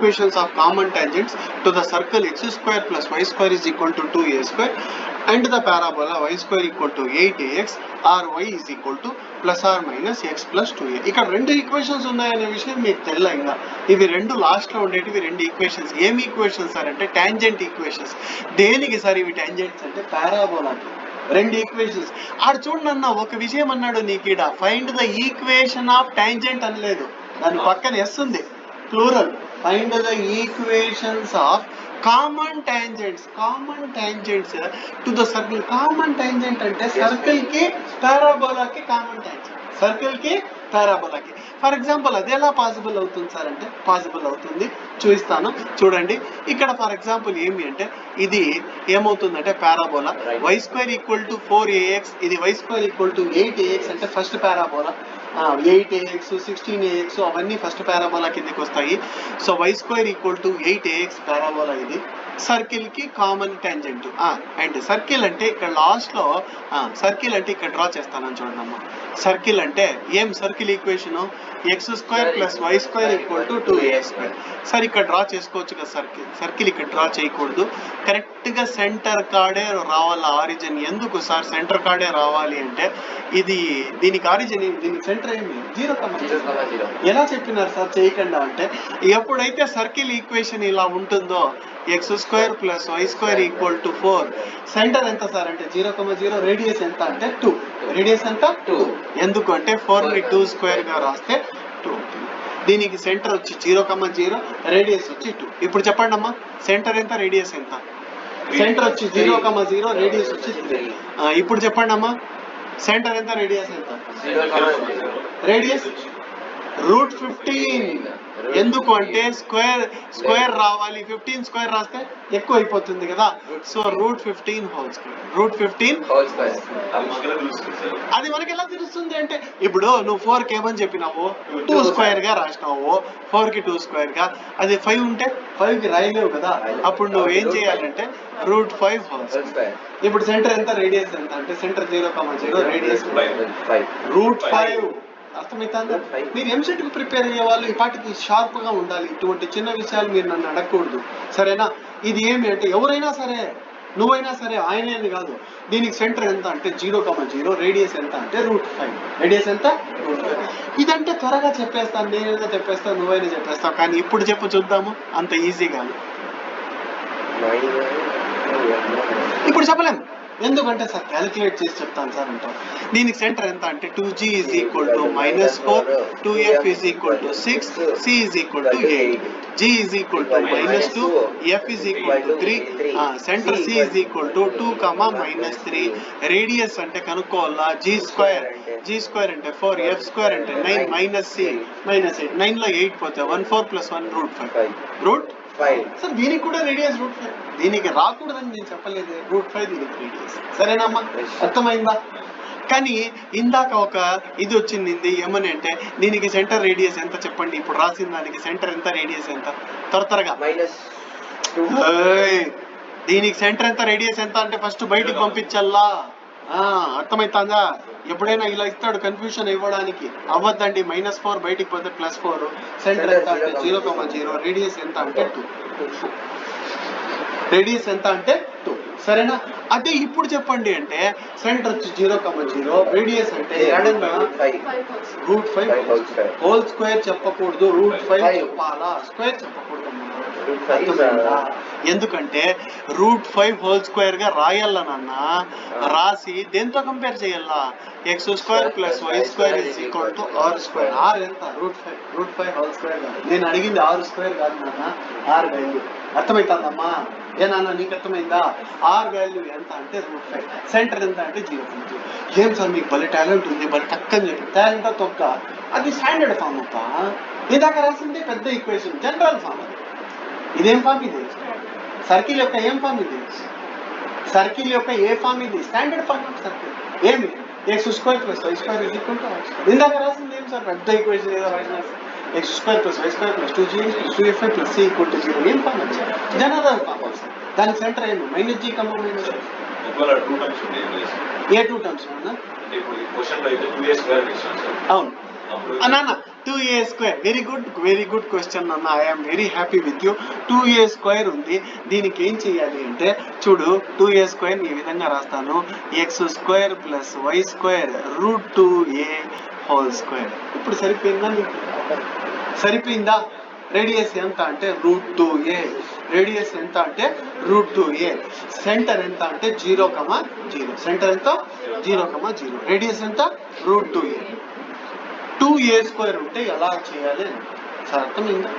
equations of common tangents to the circle x square plus y square is equal to 2a square and the parabola y square equal to 8ax or y is equal to plus or minus x plus 2a. ఇక్కడ రెండు equations ఉన్నాయనే విషయం మీకు తెలియగా ఇవి రెండు last లో ఉండేటివి రెండు ఈక్వేషన్స్. ఏమి ఈక్వేషన్స్ సార్ అంటే టాంజెంట్ ఈక్వేషన్స్. దేనికి సార్ ఇవి టాంజెంట్స్ అంటే పారాబోలాకి రెండు ఈక్వేషన్స్. ఆడు చూడన్న ఒక విషయం అన్నాడు నీకు ఈడ find the equation of tangent అనలేదు, దాని పక్కన ఎస్ ఉంది plural. Find the equations of common tangents to the circle. Common tangent అంటే సర్కిల్ కి పారాబోలా కి కామన్ టాంజెంట్, సర్కిల్ కి పారాబోలా కి. ఫర్ ఎగ్జాంపుల్ అది ఎలా పాసిబుల్ అవుతుంది సార్ అంటే పాసిబుల్ అవుతుంది, చూపిస్తాను చూడండి. ఇక్కడ ఫర్ ఎగ్జాంపుల్ ఏమి అంటే ఇది ఏమవుతుందంటే parabola y square equal to 4ax, ఇది y square equal to 8ax అంటే ఫస్ట్ పారాబోలా. 8ax 16ax అవన్నీ ఫస్ట్ పారాబోలా కిందకి వస్తాయి. So y square equal to 8ax parabola ఇది సర్కిల్ కి కామన్ టాంజెంట్. అండ్ సర్కిల్ అంటే ఇక్కడ లాస్ట్ లో సర్కిల్ అంటే ఇక్కడ డ్రా చేస్తానని చూడండి అమ్మా. సర్కిల్ అంటే ఏం circle equation x square plus y square equal to 2a square. Sir ఇక్కడ డ్రా చేసుకోవచ్చు కదా సర్కిల్. సర్కిల్ ఇక్కడ డ్రా చేయకూడదు, కరెక్ట్ గా సెంటర్ కాడే రావాలి ఆరిజిన్. ఎందుకు సార్ సెంటర్ కాడే రావాలి అంటే ఇది దీనికి ఆరిజిన్ దీనికి సెంటర్ ఏమి 0,0. ఎలా చెప్పినారు సార్ చేయకుండా అంటే ఎప్పుడైతే సర్కిల్ ఈక్వేషన్ ఇలా ఉంటుందో x square plus y square equal to 4, centre ఎంత సార్ అంటే 0,0, రేడియస్ ఎంత అంటే 2. రేడియస్ ఎంత 2. ఎందుకు అంటే 4 ని 2 స్క్వేర్ గా రాస్తే 2. దీనికి సెంటర్ వచ్చి 0,0, రేడియస్ వచ్చి 2. ఇప్పుడు చెప్పండి అమ్మా సెంటర్ ఎంత రేడియస్ ఎంత? సెంటర్ వచ్చి 0,0, రేడియస్ వచ్చి 3. ఇప్పుడు చెప్పండి అమ్మా సెంటర్ ఎంత రేడియస్ ఎంత? రేడియస్ √15. ఎందుకు అంటే స్క్వేర్ రావాలి, 15 స్క్వేర్ రాస్తే ఎక్కువ అయిపోతుంది కదా. So √15 whole square. అది మనకి ఎలా తెలుస్తుంది అంటే ఇప్పుడు నువ్వు 4 కి ఏమని చెప్పినావు 2 స్క్వేర్ గా రాసినావు, 4 కి 2 స్క్వేర్ గా. అది 5 ఉంటే 5 కి రాయలేవు కదా. అప్పుడు నువ్వు ఏం చేయాలంటే √5 హోల్ స్క్వేర్. ఇప్పుడు సెంటర్ ఎంత రేడియస్ ఎంత అంటే సెంటర్ 0,0, రేడియస్ 5. అర్థమవుతుందా? మీరు ఎంసెట్ కు ప్రిపేర్ అయ్యే వాళ్ళు ఈ పాటికి షార్ప్ గా ఉండాలి. ఇటువంటి చిన్న విషయాలు మీరు నన్ను అడగకూడదు, సరేనా? ఇది ఏమి అంటే ఎవరైనా సరే, నువ్వైనా సరే, ఆయనే కాదు. దీనికి సెంటర్ ఎంత అంటే 0,0, రేడియస్ ఎంత అంటే √5. రేడియస్ ఎంత? √5. ఇదంటే త్వరగా చెప్పేస్తాను, నేనైనా చెప్పేస్తాను, నువ్వైనా చెప్పేస్తావు. కానీ ఇప్పుడు చెప్పు చూద్దాము, అంత ఈజీ కాదు. ఇప్పుడు చెప్పలేము, ఎందుకంటే సార్ క్యాలిక్యులేట్ చేసి చెప్తాను సార్ అంటారు. దీనికి సెంటర్ ఎంత అంటే 2g is equal to -4, 2f is equal to 6, c is equal to 8, g is equal to -2, f is equal to 3. Centre c is equal to 2, -3. Radius అంటే కనుక్కోవాలా g స్క్వేర్ అంటే 4, f square అంటే 9, -c -8. 9 లో 8 పోతే 1, 4 + 1 √5. Sir దీనికి కూడా radius √5. దీనికి రాకూడదని నేను చెప్పలేదు, √5 దీనికి రేడియస్. సరేనమ్మా, అర్థమైందా? కానీ ఇందాక ఒక ఇది వచ్చింది ఏమని అంటే దీనికి సెంటర్ రేడియస్ ఎంత చెప్పండి. ఇప్పుడు రాసిన దానికి సెంటర్ ఎంత రేడియస్ ఎంత? త్వరగా దీనికి సెంటర్ ఎంత రేడియస్ ఎంత అంటే ఫస్ట్ బయటికి పంపించల్లా. అర్థమవుతుందా? ఎప్పుడైనా ఇలా ఇస్తాడు కన్ఫ్యూషన్ ఇవ్వడానికి. అవ్వద్దండి. -4 బయటికి పోతే +4. సెంటర్ ఎంత అంటే 0,0, రేడియస్ ఎంత అంటే 2. రేడియస్ ఎంత అంటే 2. సరేనా? అదే ఇప్పుడు చెప్పండి అంటే సెంటర్ వచ్చి 0,0, రేడియస్ అంటే √5 హోల్ స్క్వేర్ చెప్పకూడదు, √5 చెప్పాలా, స్క్వేర్ చెప్పకూడదు. ఎందుకంటే √5 హోల్ స్క్వేర్ గా రాయాలనన్న రాసి దేంతో కంపేర్ చేయాలా? X square plus y square is equal to r square. r ఎంత? √5 హోల్ స్క్వేర్ కాదు, నేను అడిగింది r స్క్వేర్ కాదు నాన్న, r వాల్యూ. అర్థమవుతుందమ్మా? ఏనన్నా నీకు అర్థమైందా? r వాల్యూ ఎంత అంటే √5. సెంటర్ ఎంత అంటే 0,2. ఏం సార్ మీకు భలే టాలెంట్ ఉంది, భలే టక్కని చెప్పి టాలెంట్ తొక్క. అది స్టాండర్డ్ ఫామ్ అప్ప. ఇందాక రాసింది పెద్ద ఈక్వేషన్, జనరల్ ఫామ్. అది ఇదేం ఫామ్? ఇది సర్కిల్ యొక్క ఏం ఫామ్? ఇది సర్కిల్ యొక్క ఏ ఫామ్? ఇది స్టాండర్డ్ ఫామ్ ఆఫ్ సర్కిల్. ఏమి x square plus y square is equal to r square. ఇందాక రాసింది ఏం సార్? పెద్ద ఈక్వేషన్ ఏదో రాసినారు. X square plus y square plus 2g plus 2f plus c equal to 0. ఏం ఫామ్ వచ్చారు? జనరల్ ఫామ్ వచ్చారు. దానికి సెంటర్ ఏమి? -g, ఏ 2 టర్మ్స్ అవును నాన్న. 2a² వెరీ గుడ్ క్వశ్చన్ అన్న. I'm very happy with you. 2a² ఉంది. దీనికి ఏం చేయాలి అంటే చూడు, 2a² ఈ విధంగా రాస్తాను, x² + y² √2a². ఇప్పుడు సరిపోయిందా? రేడియస్ ఎంత అంటే √2a. రేడియస్ ఎంత అంటే √2a. సెంటర్ ఎంత అంటే 0,0. సెంటర్ ఎంత 0,0. రేడియస్ ఎంత √2a. 2a² ఉంటే ఎలా చేయాలి సార్ అర్థమైందా?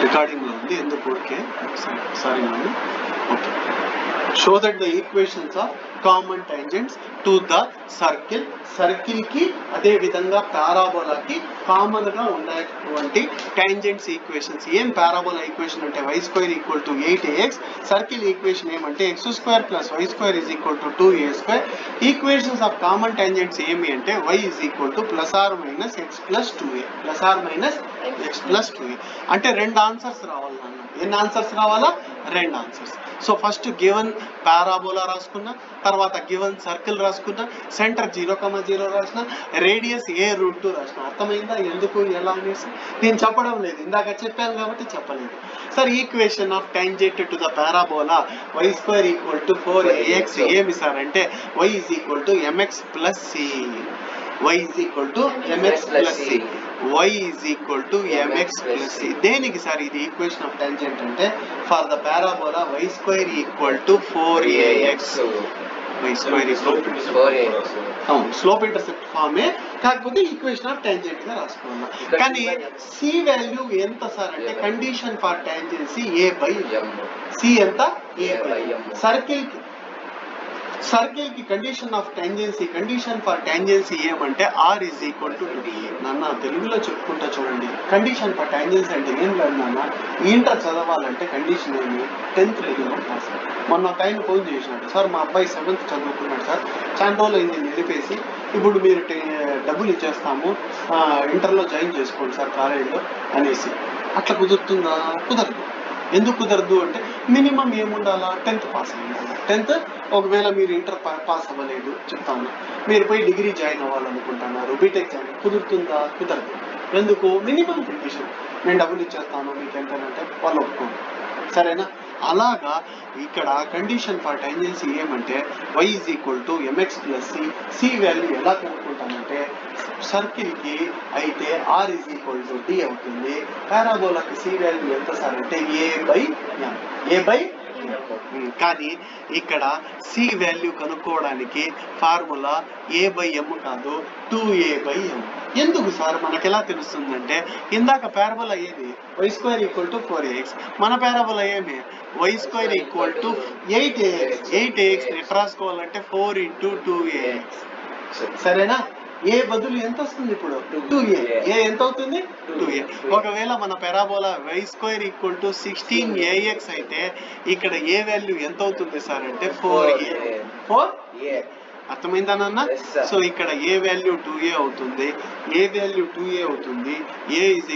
రికార్డింగ్ లో ఉంది, ఎందుకు ఊరికే సారీ అండి. Okay, show that the equations of common tangents to the circle. Circle కి అదే విధంగా పారాబోలాకి కామన్ గా ఉన్నటువంటి టాంజెంట్స్ ఈక్వేషన్స్. ఏం పారాబోలా ఈక్వేషన్ అంటే y² = 8ax. సర్కిల్ ఈక్వేషన్ ఏమంటే x² + y² = 2a². Equations of common tangents ఏమి అంటే y ± x + 2a. ± x + 2a అంటే రెండు ఆన్సర్స్ రావాలి నాన్న. ఎన్ని ఆన్సర్స్ రావాలా? రెండు answers. So first given parabola రాసుకున్నా, తర్వాత గివెన్ సర్కిల్ రాసుకున్నా, సెంటర్ 0,0 రాసిన, రేడియస్ a√2 రాసిన. అర్థమైందా ఎందుకు ఎలా అనేసి? నేను చెప్పడం లేదు, ఇందాక చెప్పాను కాబట్టి చెప్పలేదు. Sir equation of tangent to the parabola y² = 4ax ఏమి సార్ అంటే y mx + c. y mx + c. y mx + c. దేనికి సార్ ఇది ఈక్వేషన్ ఆఫ్ టాంజెంట్ అంటే for the parabola y² = 4ax. Slope intercept ఫార్మే, కాకపోతే ఈక్వేషన్ ఆఫ్ టాంజెంట్ గా రాసుకోవాలి. కానీ సి వాల్యూ ఎంత సార్ అంటే condition for tangency a/m. C ఎంత? a/m. సర్కిల్ కి condition of tangency, condition for tangency ఏమంటే r = నాన్న తెలుగులో చెప్పుకుంటా చూడండి. కండిషన్ ఫర్ టాంజెన్సీ అంటే ఏం లేదు నాన్న, ఇంటర్ చదవాలంటే కండిషన్ ఏమి? 10th డిగ్రీలో పాస్. మొన్న ఒక ఆయన ఫోన్ చేసినాడు, సార్ మా అబ్బాయి 7th చదువుకున్నాడు సార్, చాలా రోజులు అయింది నిలిపేసి, ఇప్పుడు మీరు డబ్బులు ఇచ్చేస్తాము, ఇంటర్లో జాయిన్ చేసుకోండి సార్ కాలేజీలో అనేసి. అట్లా కుదురుతుందా? కుదరదు. ఎందుకు కుదరదు అంటే మినిమం ఏముండాలా? 10th పాస్ అయ్యింది. 10th ఒకవేళ మీరు ఇంటర్ పాస్ అవ్వలేదు చెప్తాను, మీరు పోయి డిగ్రీ జాయిన్ అవ్వాలనుకుంటున్నారు, బీటెక్ జాయిన్, కుదురుతుందా? కుదరదు. ఎందుకు? మినిమం కండిషన్, నేను డబ్బులు ఇచ్చేస్తాను మీకు ఎంతంటే వాళ్ళు ఒప్పుకోండి. సరేనా? అలాగా ఇక్కడ కండిషన్ ఫర్ టాంజెన్సీ ఏమంటే y mx + c. C value ఎలా కనుక్కుంటామంటే సర్కిల్ కి అయితే r d అవుతుంది. పారాబోలాకి సి వాల్యూ ఎంత సార్ అంటే a/m. కానీ ఇక్కడ సి వాల్యూ కనుక్కోవడానికి ఫార్ములా a/m కాదు, 2a/m. ఎందుకు సార్? మనకు ఎలా తెలుస్తుందంటే ఇందాక పారాబోలా ఏది? y² = 4ax. మన పారాబోలా ఏమి? y² = 8ax. 8ax ఎట్లా రాసుకోవాలంటే 4 × 2ax. సరేనా? ఏ బదులు ఎంత వస్తుంది ఇప్పుడు? 2a. ఏ ఎంత అవుతుంది? 2a. ఒకవేళ మన పారాబోలా y² = 16ax అయితే ఇక్కడ ఏ వాల్యూ ఎంత అవుతుంది సార్ అంటే 4a. అర్థమైందా నాన్న? సో ఇక్కడ ఏ వాల్యూ 2a అవుతుంది, ఏ వాల్యూ 2a అవుతుంది, a =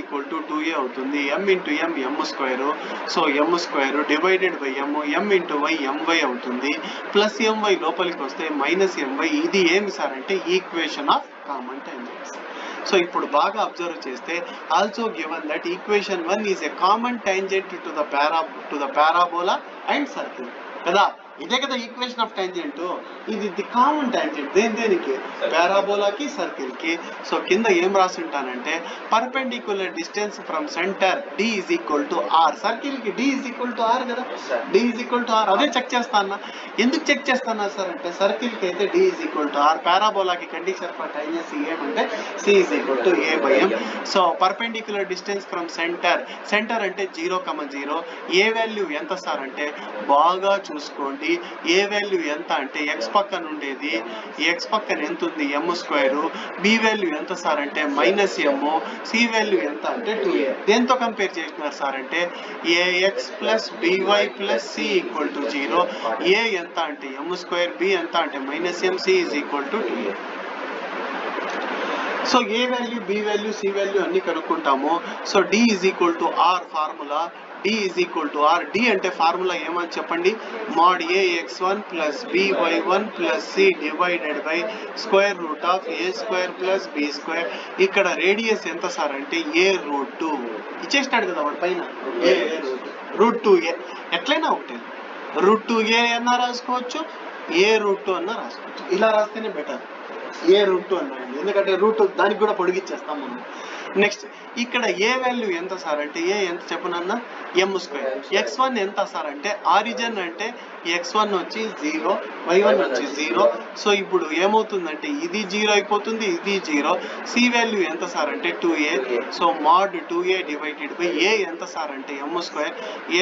2a అవుతుంది. m × m m², so m² divided by m, m × y my అవుతుంది, ప్లస్ my లోపలికి వస్తే -my. ఇది ఏమి సార్ అంటే equation of common tangents. So ఇప్పుడు బాగా అబ్జర్వ్ చేస్తే also given that equation 1 is a common tangent to the parabola and circle కదా. ఇదే కదా ఈక్వేషన్ ఆఫ్ టాంజెంట్. ఇది కామన్ టాంజెంట్ దేనికి? పారాబోలాకి సర్కిల్ కి. సో కింద ఏం రాసి ఉంటానంటే perpendicular distance from centre d = r. Circle కి d = r కదా, d = r. అదే చెక్ చేస్తానా. ఎందుకు చెక్ చేస్తానా సార్ అంటే సర్కిల్ కి అయితే d = r, పారాబోలాకి కండిషన్ ఫర్ టాంజెన్సీ ఏమంటే c = a/m. So perpendicular distance from centre అంటే 0,0. ఏ వాల్యూ ఎంత సార్ అంటే బాగా చూసుకోండి. ఏ వాల్యూ ఎంత అంటే x పక్కన ఉండేది, x పక్కన ఎంత ఉంది? m². b వాల్యూ ఎంత సార్ అంటే -m. c వాల్యూ ఎంత అంటే 2a. దేంతో కంపేర్ చేస్తున్నారు సార్ అంటే ax + by + c = 0. a ఎంత అంటే m², b ఎంత అంటే -m, c = 2a. So A value, B value, C value అన్ని కనుక్కుంటాము. So d = r formula D is equal to R. D అంటే ఫార్ములా ఏమని చెప్పండి, mod ax1 plus by1 plus C divided by square root of A square plus B square. ఇక్కడ radius ఎంత sir అంటే a√2 ఇచ్చేసినాడు కదా వాడు పైన, a√2a. ఎట్లయినా ఒకటి √2a అన్నా రాసుకోవచ్చు, a√2 అన్నా రాసుకోవచ్చు. ఇలా రాస్తేనే బెటర్, a√2 అన్నాయండి, ఎందుకంటే రూట్ దానికి కూడా పొడిగిచ్చేస్తాం మనం. నెక్స్ట్ ఇక్కడ ఏ వాల్యూ ఎంత సార్ అంటే ఏ ఎంత చెప్పనన్నా m². x1 ఎంత సార్ అంటే ఆరిజిన్ అంటే x1 వచ్చి 0, y1 వచ్చి 0. సో ఇప్పుడు ఏమవుతుందంటే ఇది 0 అయిపోతుంది, ఇది 0. సి వాల్యూ ఎంత సార్ అంటే 2a. So mod 2a divided by A ఎంత సార్ అంటే m²,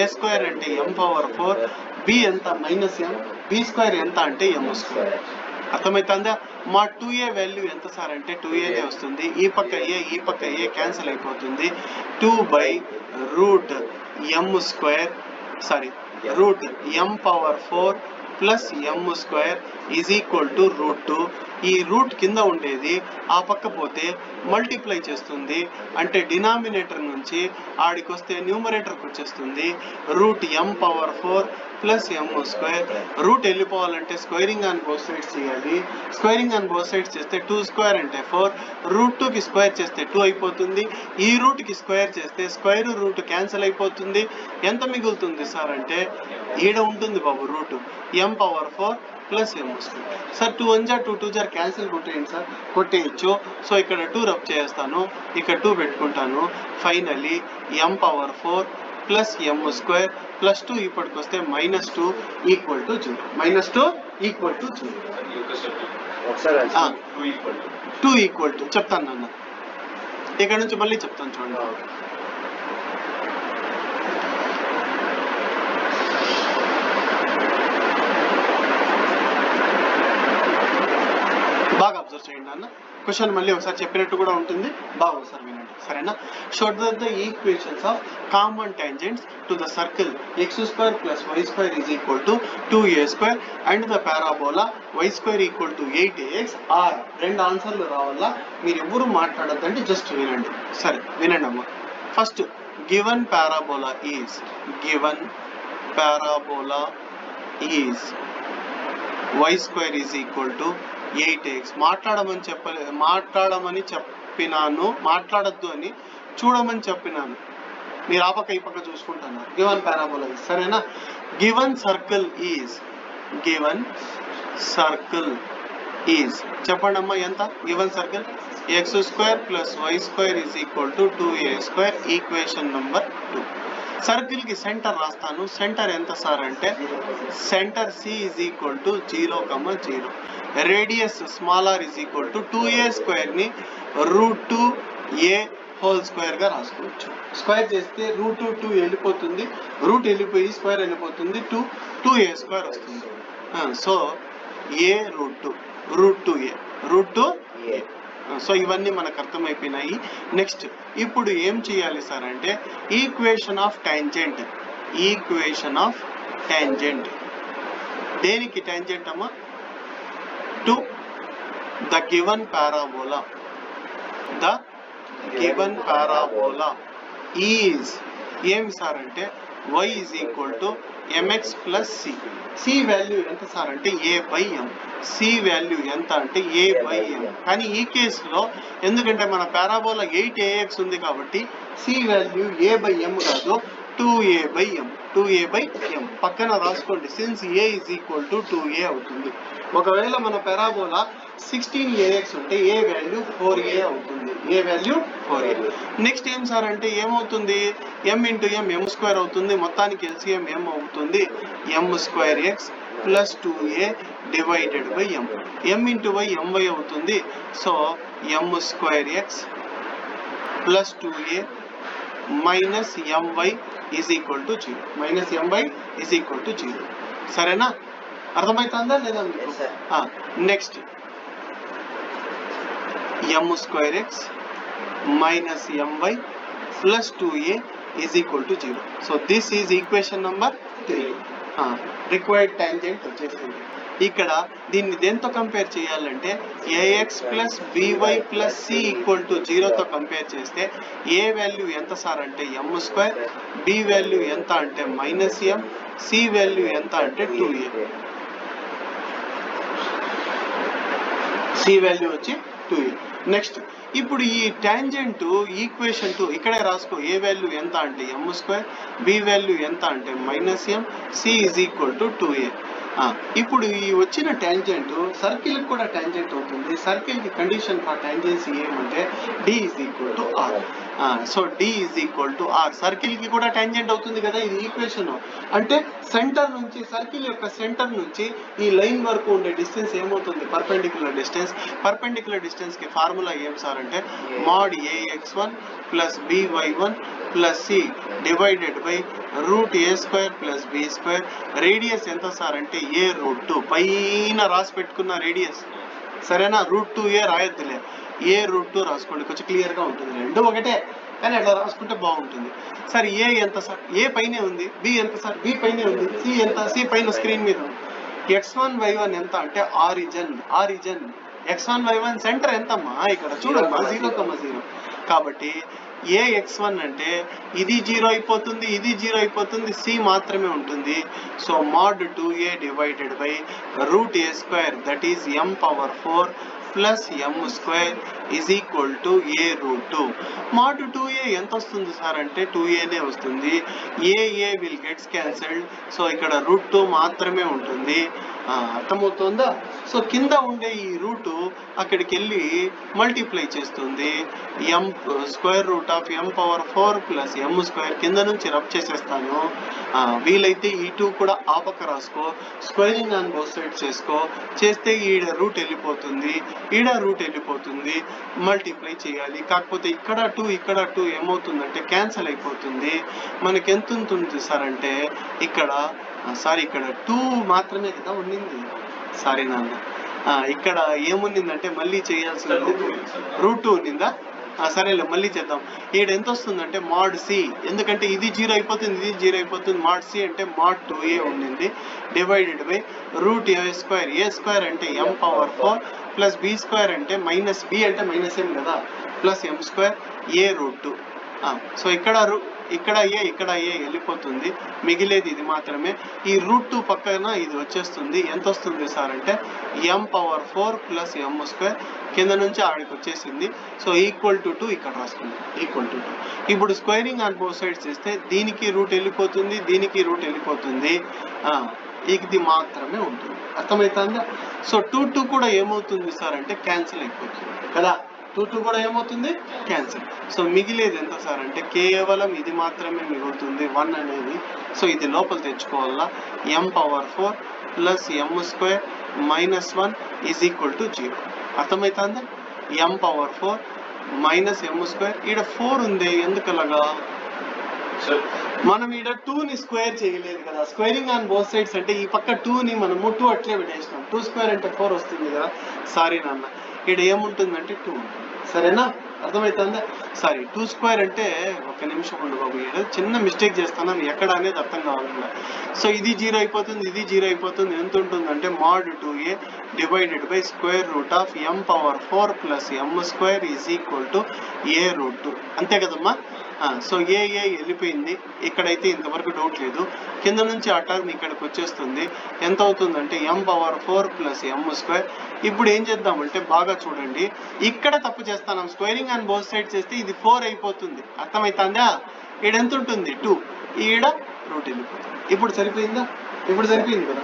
a² అంటే m⁴, b ఎంత -m, b² ఎంత అంటే m². అర్థమవుతుందా? మా 2a వాల్యూ ఎంత సార్ అంటే 2aనే వస్తుంది. ఈ పక్క ఏ క్యాన్సిల్ అయిపోతుంది. 2/√m² m⁴ plus m² is equal to √2. ఈ రూట్ కింద ఉండేది ఆ పక్క పోతే మల్టిప్లై చేస్తుంది, అంటే డినామినేటర్ నుంచి ఆడికి వస్తే న్యూమరేటర్కి వచ్చేస్తుంది. m⁴ plus m². రూట్ వెళ్ళిపోవాలంటే స్క్వేరింగ్ ఆన్ బోత్ సైడ్స్ చేయాలి. స్క్వేరింగ్ ఆన్ బోత్ సైడ్స్ చేస్తే 2² అంటే 4, √2కి స్క్వేర్ చేస్తే 2 అయిపోతుంది. ఈ రూట్కి స్క్వేర్ చేస్తే స్క్వేర్ రూట్ క్యాన్సిల్ అయిపోతుంది. ఎంత మిగులుతుంది సార్ అంటే ఈడ ఉంటుంది బాబు root m⁴ plus m². Sir 2 1 2 2 cancel కొట్టేయండి సార్, కొట్టేయచ్చు. సో ఇక్కడ 2 రబ్ చేస్తాను, ఇక్కడ 2 పెట్టుకుంటాను. Finally m⁴ plus m² plus 2 ఇప్పటికి వస్తే -2 equal to 0. -2 equal to 0. 2 equal to చెప్తాను నాన్న, ఇక్కడ నుంచి మళ్ళీ చెప్తాను చూడండి. బాగా అబ్జర్వ్ చేయండి అన్న, క్వశ్చన్ మళ్ళీ ఒకసారి చెప్పినట్టు కూడా ఉంటుంది, బాగా ఒకసారి వినండి సరేనా. Show that the equations of common tangents to the circle x² plus y² is equal to 2a² and the parabola y² equal to 8ax are. రెండు ఆన్సర్లు రావాలా, మీరు ఎవరు మాట్లాడద్దండి, జస్ట్ వినండి. సరే వినండి అమ్మ. First given parabola is y² is equal to 8x. మాట్లాడమని చెప్పినాను, మాట్లాడద్దు అని చూడమని చెప్పినాను. మీరు ఆ పక్క ఈ పక్క చూసుకుంటున్నారు. గివన్ పారాబోలా సరేనా. గివన్ సర్కిల్ ఈజ్ చెప్పండి అమ్మా ఎంత. Given circle x² plus y² is equal to 2a². Equation number 2. Circle కి సెంటర్ రాస్తాను. సెంటర్ ఎంత సార్ అంటే centre C is equal to 0, 0. Radius small r is equal to 2a² ని √2a² గా రాసుకోవచ్చు. స్క్వేర్ చేస్తే √2 వెళ్ళిపోతుంది, రూట్ వెళ్ళిపోయి స్క్వేర్ వెళ్ళిపోతుంది, 2a² వస్తుంది. So √2a. సో ఇవన్నీ మనకు అర్థమైపోయినాయి. నెక్స్ట్ ఇప్పుడు ఏం చేయాలి సార్ అంటే ఈక్వేషన్ ఆఫ్ టాంజెంట్. దేనికి టాంజెంట్ అమ్మా? To the given parabola is ఏమి సార్ అంటే y is equal to mx plus c. C value ఎంత సార్ అంటే a/m. సి వాల్యూ ఎంత అంటే a/m. కానీ ఈ కేసులో ఎందుకంటే మన పారాబోలా 8ax ఉంది కాబట్టి సి వాల్యూ a/m కాదు, 2a/m. పక్కన రాసుకోండి, since a is equal to 2a అవుతుంది. ఒకవేళ మన పారాబోలా 16ax ఉంటే a వాల్యూ 4a అవుతుంది. నెక్స్ట్ ఏం సార్ అంటే ఏమవుతుంది, m ఇంటూ m m² అవుతుంది. మొత్తానికి LCM m అవుతుంది, m²x plus 2a divided by m. m into y my అవుతుంది. So m²x plus 2a minus my is equal to 0. సరేనా, అర్థమవుతుందా లేదా మీకు? Next m²x minus my plus 2a is equal to 0. So this is equation number 3. Required tangent వచ్చేసింది. ఇక్కడ దీన్ని దేంతో compare చేయాలంటే a x plus b y plus C equal to 0తో కంపేర్ చేస్తే ఏ వాల్యూ ఎంత సార్ అంటే ఎం స్క్వేర్, బి వాల్యూ ఎంత అంటే మైనస్ ఎం, సి వాల్యూ ఎంత అంటే 2a. సి వాల్యూ వచ్చి 2a. నెక్స్ట్ ఇప్పుడు ఈ టాంజెంట్ ఈక్వేషన్ 2 ఇక్కడే రాసుకో. ఏ వాల్యూ ఎంత అంటే ఎం స్క్వేర్, బి వాల్యూ ఎంత అంటే minus m, c is equal to 2a. ఇప్పుడు ఈ వచ్చిన టాంజెంట్ సర్కిల్ కూడా టాంజెంట్ అవుతుంది. సర్కిల్ కి కండిషన్ ఫర్ టాంజెన్సీ ఏమంటే d is equal to r. So d is equal to r. Circle కి కూడా టాంజెంట్ అవుతుంది కదా ఇది ఈక్వేషన్. అంటే సెంటర్ నుంచి, సర్కిల్ యొక్క సెంటర్ నుంచి ఈ లైన్ వరకు ఉండే డిస్టెన్స్ ఏమవుతుంది? Perpendicular distance. పర్పెండిక్యులర్ డిస్టెన్స్ కి ఫార్ములా ఏం సార్ అంటే mod ax1 plus by1 plus C divided by root a square plus B square. Radius ఎంత సార్ అంటే ఏ రూట్ 2 పైన రాసి పెట్టుకున్న రేడియస్, సరేనా? రూట్ 2a రాయొద్దులే, ఏ రూట్ 2 రాసుకోండి, కొంచెం క్లియర్ గా ఉంటుంది. రెండు ఒకటే కానీ అట్లా రాసుకుంటే బాగుంటుంది. సార్ ఏ ఎంత సార్? ఏ పైనే ఉంది. బి ఎంత సార్? బి పైనే ఉంది. సి ఎంత? సి పైన స్క్రీన్ మీద ఉంది. x1 y1 ఎంత అంటే origin. Origin x1 y1 centre ఎంతమ్మా? ఇక్కడ చూడమ్మా 0,0. కాబట్టి ax1 అంటే ఇది 0 అయిపోతుంది, ఇది 0 అయిపోతుంది, సి మాత్రమే ఉంటుంది. So mod 2a divided by root a square that is m power 4 plus m square is equal to a root 2. mod 2a ఎంత వస్తుంది సార్ అంటే 2aనే వస్తుంది. A will gets cancelled. So ఇక్కడ రూట్ 2 మాత్రమే ఉంటుంది. అర్థమవుతుందా? సో కింద ఉండే ఈ రూటు అక్కడికి వెళ్ళి మల్టిప్లై చేస్తుంది. M square root of m power 4 plus m square కింద నుంచి రబ్ చేసేస్తాను. వీలైతే ఈ 2 కూడా ఆ పక్క రాసుకో. స్క్వేరింగ్ ఆన్ బోత్ సైడ్స్ చేసుకో. చేస్తే ఈడ రూట్ వెళ్ళిపోతుంది, ఈడ రూట్ వెళ్ళిపోతుంది. మల్టిప్లై చేయాలి. కాకపోతే ఇక్కడ 2 ఇక్కడ 2 ఏమవుతుందంటే క్యాన్సిల్ అయిపోతుంది. మనకి ఎంత ఉంటుంది సార్ అంటే ఇక్కడ ఇక్కడ 2 మాత్రమే కదా ఉండింది. సారీ నాన్న, ఇక్కడ ఏముండిందంటే మళ్ళీ చేయాల్సింది రూట్ 2 ఉన్నిందా? సరేలే మళ్ళీ చేద్దాం. ఈడ ఎంత వస్తుందంటే mod సి, ఎందుకంటే ఇది 0 అయిపోతుంది, ఇది 0 అయిపోతుంది. mod సి అంటే mod 2a ఉండింది divided by root a square. A square అంటే m power 4 plus B square అంటే మైనస్ బి అంటే మైనస్ m కదా, plus m square a root 2. So ఇక్కడ ఏ వెళ్ళిపోతుంది, మిగిలేది ఇది మాత్రమే. ఈ రూట్ 2 పక్కన ఇది వచ్చేస్తుంది. ఎంత వస్తుంది సార్ అంటే m power 4 plus m square కింద నుంచి ఆడికి వచ్చేసింది. సో ఈక్వల్ టు 2 ఇక్కడ రాసుకుంది, ఈక్వల్ టు 2. ఇప్పుడు స్క్వేరింగ్ ఆన్ బోత్ సైడ్స్ చేస్తే దీనికి రూట్ వెళ్ళిపోతుంది, దీనికి రూట్ వెళ్ళిపోతుంది, ఇది మాత్రమే ఉంటుంది. అర్థమవుతుందా? సో 2 కూడా ఏమవుతుంది సార్ అంటే క్యాన్సిల్ అయిపోతుంది కదా. 2 కూడా ఏమవుతుంది? క్యాన్సిల్. సో మిగిలేది ఎంత సార్ అంటే కేవలం ఇది మాత్రమే మిగులుతుంది, 1 అనేది. సో ఇది లోపల తెచ్చుకోవాలా. m power 4 plus m square minus 1 is equal to 0. అర్థమవుతుందా? m power 4 minus m square. ఈడ 4 ఉంది, ఎందుకలాగా? మనం ఈడ 2ని స్క్వేర్ చేయలేదు కదా. స్క్వేరింగ్ ఆన్ బోత్ సైడ్స్ అంటే ఈ పక్క 2ని మనము 2 అట్లే పెట్టేసినాం. 2 స్క్వేర్ అంటే 4 వస్తుంది కదా. సారీ నాన్న, ఇక్కడ ఏముంటుందంటే 2 ఉంటుంది. సరేనా? అర్థమవుతుందా? సారీ 2 స్క్వేర్ అంటే ఒక నిమిషం ఉండు బాబు, ఇక్కడ చిన్న మిస్టేక్ చేస్తాను, ఎక్కడ అనేది అర్థం కావాలన్నా. సో ఇది 0 అయిపోతుంది, ఇది 0 అయిపోతుంది. ఎంత ఉంటుందంటే mod 2a divided by square root of m power 4 plus m square is equal to a root 2. అంతే కదమ్మా? సో ఏ వెళ్ళిపోయింది. ఇక్కడైతే ఇంతవరకు డౌట్ లేదు. కింద నుంచి ఆ టర్మ్ ఇక్కడికి వచ్చేస్తుంది. ఎంత అవుతుందంటే m power 4 plus m square. ఇప్పుడు ఏం చేద్దామంటే బాగా చూడండి, ఇక్కడ తప్పు చేస్తాను. స్క్వేరింగ్ ఆన్ బోత్ సైడ్ చేస్తే ఇది 4 అయిపోతుంది. అర్థమవుతుందా? ఈడ ఎంత ఉంటుంది? 2. ఈడ రూట్ వెళ్ళిపోతుంది. ఇప్పుడు సరిపోయిందా? ఇప్పుడు సరిపోయింది కదా.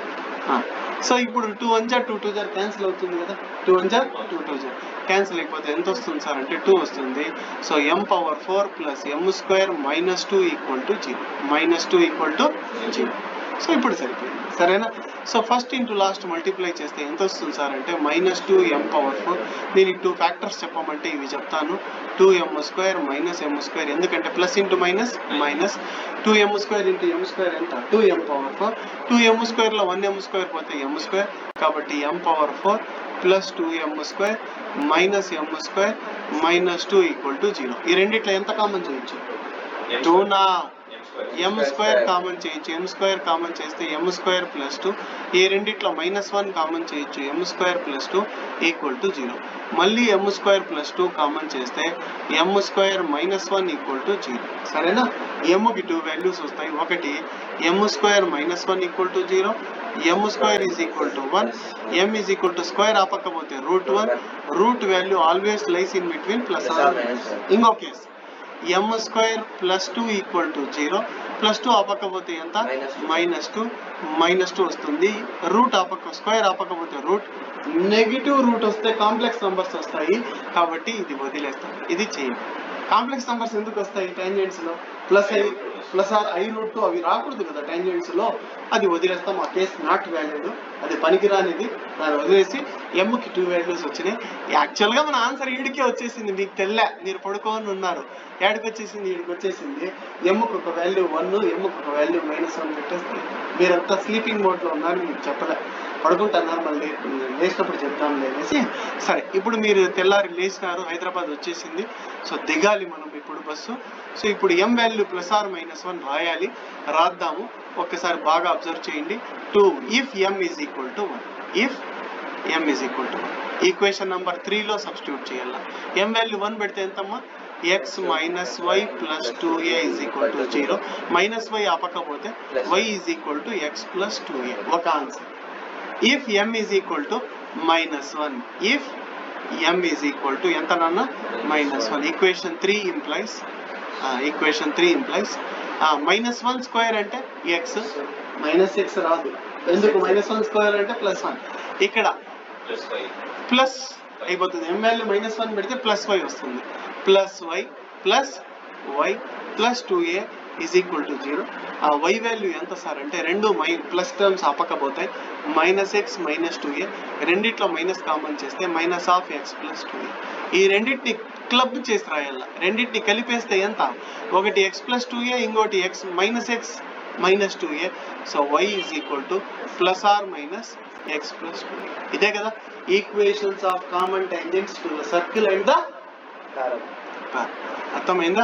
సో ఇప్పుడు 2 1 జా 2 2 జా క్యాన్సిల్ అవుతుంది కదా. 2 1 జా 2 2 జా క్యాన్సిల్ అయిపోతే ఎంత వస్తుంది సార్ అంటే 2 వస్తుంది. So m power 4 plus m square minus 2 equal to 0. Minus 2 equal to 0. So ఇప్పుడు సరిపోయింది. సరేనా? So first into last multiply చేస్తే ఎంత వస్తుంది సార్ అంటే మైనస్ 2m పవర్ 4. దీనికి 2 ఫ్యాక్టర్స్ చెప్పమంటే ఇవి చెప్తాను. 2m square minus m square, ఎందుకంటే plus into minus minus. 2m square into m square ఎంత? 2m power 4. 2m స్క్వేర్లో 1m స్క్వేర్ పోతే m స్క్వేర్, కాబట్టి m power 4 plus 2m square minus m square minus 2 equal to 0. ఈ రెండిట్లో ఎంత common చేయొచ్చు? 2 నా ఎం స్క్వేర్ కామన్ చేయొచ్చు, ఎం స్క్వేర్ కామన్ చేస్తే ఎం స్క్వేర్ ప్లస్ 2, ఈ రెండిట్లో -1 కామన్ చేయొచ్చు, ఎం స్క్వేర్ ప్లస్ 2 ఈక్వల్ టు 0. మళ్ళీ ఎం స్క్వేర్ ప్లస్ 2 కామన్ చేస్తే ఎం స్క్వేర్ -1 ఈక్వల్ టు 0. సరేనా? ఎంకి 2 వాల్యూస్ వస్తాయి. ఒకటి M square -1 equal to 0, M square is equal to 1, M is equal to square ఆపకపోతే √1, root value always lies in between plus or minus. ఇంకో case M square plus 2 equal to 0, plus 2 ఆపకపోతే ఎంత? -2 వస్తుంది. Root square ఆపకపోతే root, negative root వస్తే complex numbers వస్తాయి, కాబట్టి ఇది వదిలేస్తాం. ఇది చేయండి. కాంప్లెక్స్ నంబర్స్ ఎందుకు వస్తాయి టాంజెంట్స్ లో? ప్లస్ ఆర్ i√2 అవి రాకూడదు కదా టాంజెంట్స్ లో, అది వదిలేస్తాం. ఆ కేసు నాట్ వ్యాలిడ్, అది పనికిరానిది, దాన్ని వదిలేసి ఎంకి 2 వాల్యూస్ వచ్చినాయి. యాక్చువల్గా మన ఆన్సర్ ఈడికే వచ్చేసింది, మీకు తెల్లే, మీరు పడుకోని ఉన్నారు. ఏడికి వచ్చేసింది? ఈడికి వచ్చేసింది. ఎంకి ఒక వాల్యూ 1, ఎంకి ఒక వాల్యూ -1 పెట్టేస్తే మీరంతా స్లీపింగ్ మోడ్లో ఉన్నారు, మీకు చెప్పలే, పడుకుంటున్నారు. మళ్ళీ లేచినప్పుడు చెప్తాను అనేసి. సరే, ఇప్పుడు మీరు తెల్లారి లేచినారు, హైదరాబాద్ వచ్చేసింది. సో దిగాలి మనం ఇప్పుడు బస్సు. సో ఇప్పుడు ఎం వాల్యూ +or-1 రాయాలి, రాద్దాము. ఒక్కసారి బాగా అబ్జర్వ్ చేయండి. 2 if m is equal to 1, if m is equal to 1, equation number 3లో సబ్స్టిట్యూట్ చేయాలి. m వాల్యూ 1 పెడితే ఎంతమ్మా? x minus y plus 2a is equal to 0. -y ఆపకపోతే y is equal to x plus 2a. ఒక answer. if m is equal to -1, if m is equal to ఎంత నాన్న? -1. Equation 3 implies -1 square అంటే x, -x రాదు. ఎందుకు? -1 square అంటే +1. ఇక్కడ plus అయిపోతుంది. m వాల్యూ -1 పెడితే +y వస్తుంది. +y plus 2a is equal to 0. ఆ y వాల్యూ ఎంత సార్ అంటే రెండు ప్లస్ టర్మ్స్ ఆపకపోతాయి. -x -2a, రెండిట్లో మైనస్ కామన్ చేస్తే -(x + 2a). ఈ రెండింటిని క్లబ్ చేసి రాయాల, రెండింటిని కలిపేస్తే ఎంత? ఒకటి x + 2a, ఇంకోటి x -2a. So y is equal to +or-x + 2a. ఇదే కదా equations of common tangents to the circle and the parabola. అర్థమైందా?